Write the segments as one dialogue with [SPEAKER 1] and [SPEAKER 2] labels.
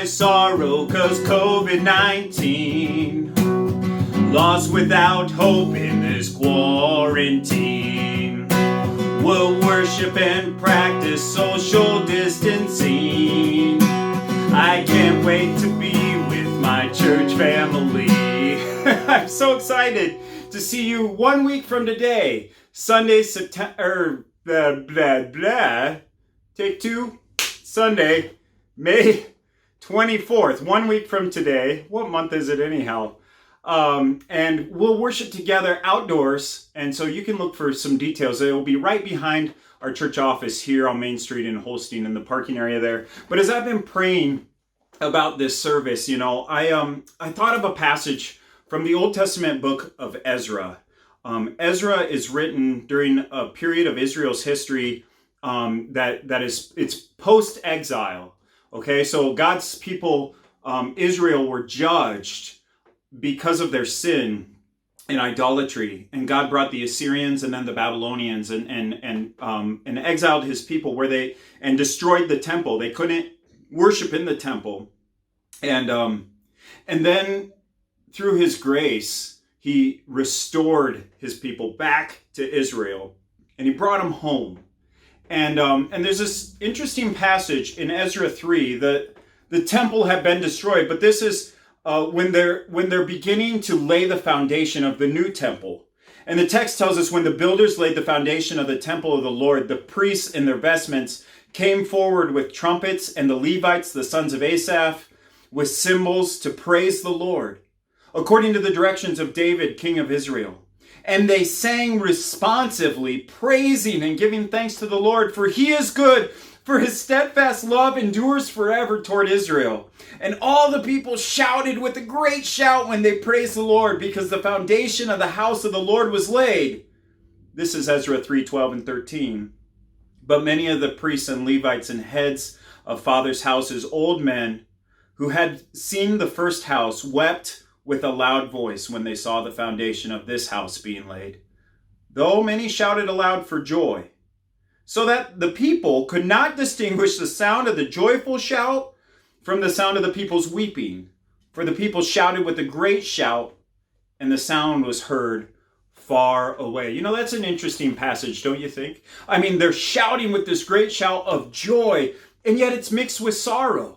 [SPEAKER 1] sorrow, 'cause COVID-19. Lost without hope in this quarantine. We'll worship and practice social distancing. I can't wait to be with my church family. I'm so excited to see you 1 week from today, Sunday, September, take two, Sunday, May 24th, 1 week from today. What month is it anyhow? And we'll worship together outdoors. And so you can look for some details. It will be right behind our church office here on Main Street in Holstein in the parking area there. But as I've been praying about this service, I thought of a passage from the Old Testament book of Ezra. Ezra is written during a period of Israel's history it's post-exile. Okay, so God's people, Israel, were judged because of their sin and idolatry, and God brought the Assyrians and then the Babylonians and exiled His people and destroyed the temple. They couldn't worship in the temple, and then through His grace, He restored His people back to Israel, and He brought them home. And there's this interesting passage in Ezra 3 that the temple had been destroyed, but this is when they're beginning to lay the foundation of the new temple. And the text tells us when the builders laid the foundation of the temple of the Lord, the priests in their vestments came forward with trumpets, and the Levites, the sons of Asaph, with cymbals to praise the Lord, according to the directions of David, king of Israel. And they sang responsively, praising and giving thanks to the Lord, for He is good, for His steadfast love endures forever toward Israel. And all the people shouted with a great shout when they praised the Lord, because the foundation of the house of the Lord was laid. This is Ezra 3:12 and 13. But many of the priests and Levites and heads of fathers' houses, old men who had seen the first house, wept with a loud voice when they saw the foundation of this house being laid, though many shouted aloud for joy, so that the people could not distinguish the sound of the joyful shout from the sound of the people's weeping. For the people shouted with a great shout, and the sound was heard far away. That's an interesting passage, don't you think? I mean, they're shouting with this great shout of joy, and yet it's mixed with sorrow.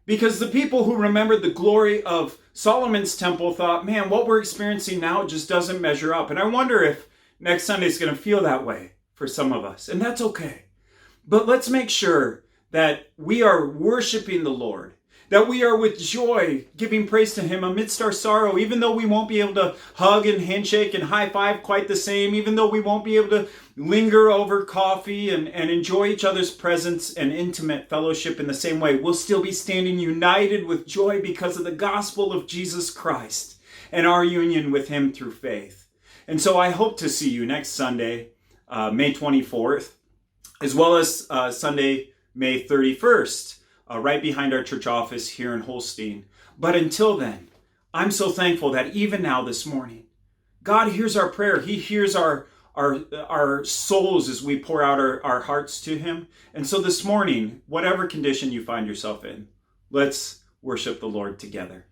[SPEAKER 1] Because the people who remembered the glory of Solomon's temple thought, man, what we're experiencing now just doesn't measure up. And I wonder if next Sunday is going to feel that way for some of us. And that's okay. But let's make sure that we are worshiping the Lord, that we are with joy giving praise to Him amidst our sorrow, even though we won't be able to hug and handshake and high five quite the same, even though we won't be able to linger over coffee and enjoy each other's presence and intimate fellowship in the same way. We'll still be standing united with joy because of the gospel of Jesus Christ and our union with Him through faith. And so I hope to see you next Sunday, May 24th, as well as Sunday, May 31st, right behind our church office here in Holstein. But until then, I'm so thankful that even now this morning, God hears our prayer. He hears our souls as we pour out our hearts to Him. And so this morning, whatever condition you find yourself in, let's worship the Lord together.